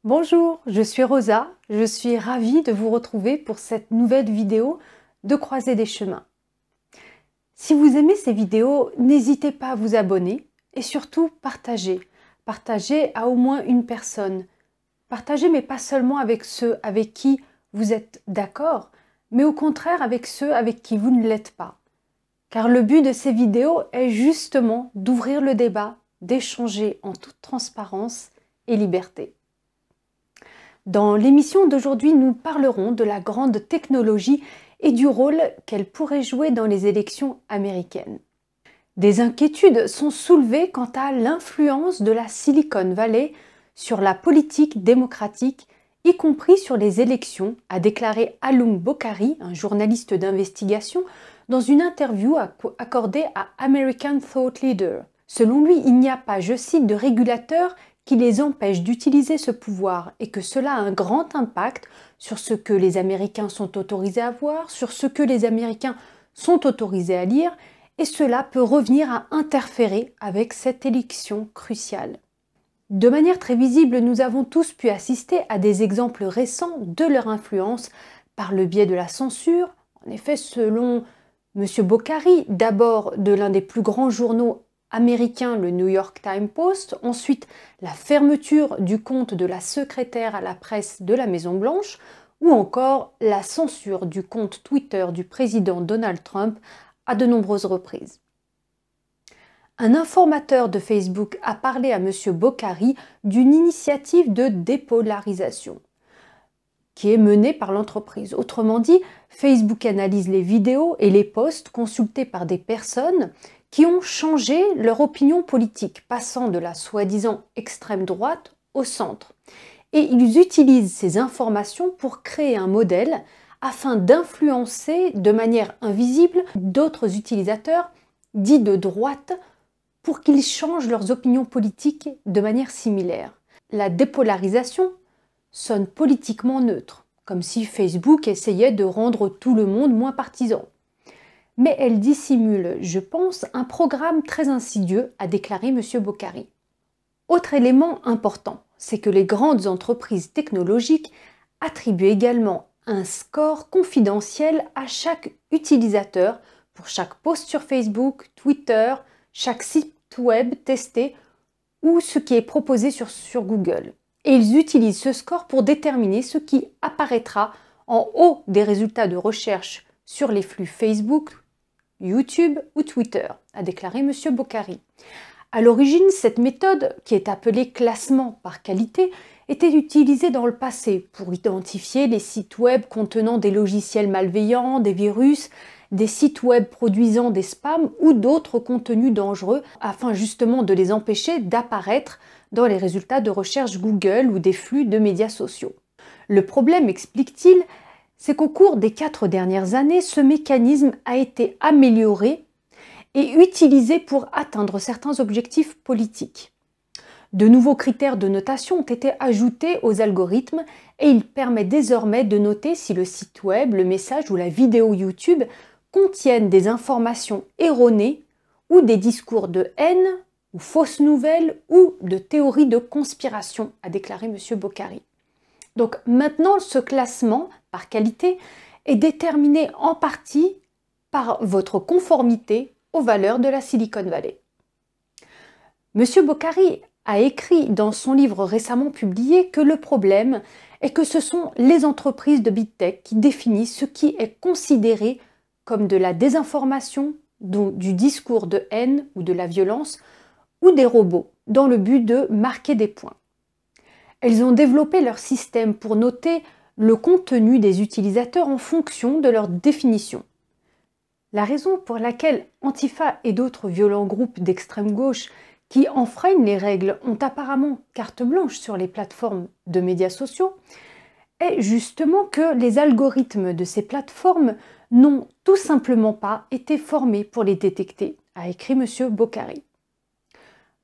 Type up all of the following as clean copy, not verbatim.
Bonjour, je suis Rosa, je suis ravie de vous retrouver pour cette nouvelle vidéo de Croisée des chemins. Si vous aimez ces vidéos, n'hésitez pas à vous abonner et surtout partagez. Partagez à au moins une personne. Partagez mais pas seulement avec ceux avec qui vous êtes d'accord, mais au contraire avec ceux avec qui vous ne l'êtes pas. Car le but de ces vidéos est justement d'ouvrir le débat, d'échanger en toute transparence et liberté. Dans l'émission d'aujourd'hui, nous parlerons de la grande technologie et du rôle qu'elle pourrait jouer dans les élections américaines. Des inquiétudes sont soulevées quant à l'influence de la Silicon Valley sur la politique démocratique, y compris sur les élections, a déclaré Alung Bokhari, un journaliste d'investigation, dans une interview accordée à American Thought Leader. Selon lui, il n'y a pas, je cite, de régulateurs qui les empêche d'utiliser ce pouvoir et que cela a un grand impact sur ce que les Américains sont autorisés à voir, sur ce que les Américains sont autorisés à lire, et cela peut revenir à interférer avec cette élection cruciale. De manière très visible, nous avons tous pu assister à des exemples récents de leur influence par le biais de la censure. En effet, selon M. Bokhari, d'abord de l'un des plus grands journaux américain, le New York Times Post, ensuite la fermeture du compte de la secrétaire à la presse de la Maison-Blanche, ou encore la censure du compte Twitter du président Donald Trump à de nombreuses reprises. Un informateur de Facebook a parlé à M. Bokhari d'une initiative de dépolarisation qui est menée par l'entreprise. Autrement dit, Facebook analyse les vidéos et les posts consultés par des personnes qui ont changé leur opinion politique, passant de la soi-disant extrême droite au centre. Et ils utilisent ces informations pour créer un modèle afin d'influencer de manière invisible d'autres utilisateurs dits de droite pour qu'ils changent leurs opinions politiques de manière similaire. La dépolarisation sonne politiquement neutre, comme si Facebook essayait de rendre tout le monde moins partisan. Mais elle dissimule, je pense, un programme très insidieux, a déclaré M. Bokhari. Autre élément important, c'est que les grandes entreprises technologiques attribuent également un score confidentiel à chaque utilisateur pour chaque post sur Facebook, Twitter, chaque site web testé ou ce qui est proposé sur Google. Et ils utilisent ce score pour déterminer ce qui apparaîtra en haut des résultats de recherche sur les flux Facebook, YouTube ou Twitter, a déclaré M. Bokhari. À l'origine, cette méthode, qui est appelée classement par qualité, était utilisée dans le passé pour identifier les sites web contenant des logiciels malveillants, des virus, des sites web produisant des spams ou d'autres contenus dangereux afin justement de les empêcher d'apparaître dans les résultats de recherche Google ou des flux de médias sociaux. Le problème, explique-t-il, c'est qu'au cours des 4 dernières années, ce mécanisme a été amélioré et utilisé pour atteindre certains objectifs politiques. De nouveaux critères de notation ont été ajoutés aux algorithmes et il permet désormais de noter si le site web, le message ou la vidéo YouTube contiennent des informations erronées ou des discours de haine ou fausses nouvelles ou de théories de conspiration, a déclaré M. Bokhari. Donc maintenant, ce classement par qualité est déterminé en partie par votre conformité aux valeurs de la Silicon Valley. M. Bokhari a écrit dans son livre récemment publié que le problème est que ce sont les entreprises de Big Tech qui définissent ce qui est considéré comme de la désinformation, du discours de haine ou de la violence, ou des robots, dans le but de marquer des points. Elles ont développé leur système pour noter le contenu des utilisateurs en fonction de leur définition. La raison pour laquelle Antifa et d'autres violents groupes d'extrême gauche qui enfreignent les règles ont apparemment carte blanche sur les plateformes de médias sociaux est justement que les algorithmes de ces plateformes n'ont tout simplement pas été formés pour les détecter, a écrit M. Bokhari.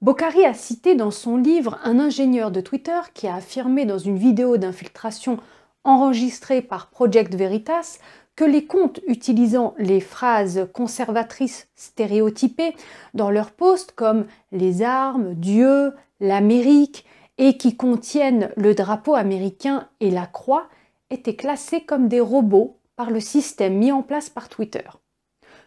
Bokhari a cité dans son livre un ingénieur de Twitter qui a affirmé dans une vidéo d'infiltration enregistrée par Project Veritas que les comptes utilisant les phrases conservatrices stéréotypées dans leurs posts comme les armes, Dieu, l'Amérique et qui contiennent le drapeau américain et la croix étaient classés comme des robots par le système mis en place par Twitter.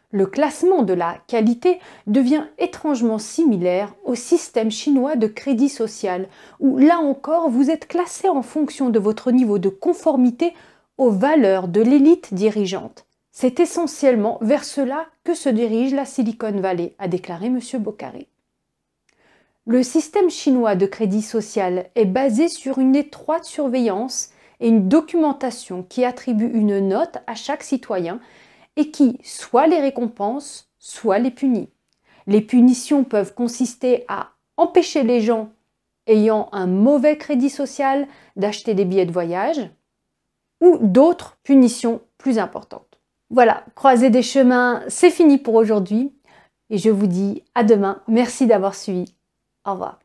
Le classement de la qualité devient étrangement similaire au système chinois de crédit social, où là encore vous êtes classé en fonction de votre niveau de conformité aux valeurs de l'élite dirigeante. C'est essentiellement vers cela que se dirige la Silicon Valley, a déclaré M. Bokhari. Le système chinois de crédit social est basé sur une étroite surveillance et une documentation qui attribue une note à chaque citoyen et qui soit les récompense, soit les punit. Les punitions peuvent consister à empêcher les gens ayant un mauvais crédit social d'acheter des billets de voyage ou d'autres punitions plus importantes. Voilà, Croisée des chemins, c'est fini pour aujourd'hui et je vous dis à demain. Merci d'avoir suivi. Au revoir.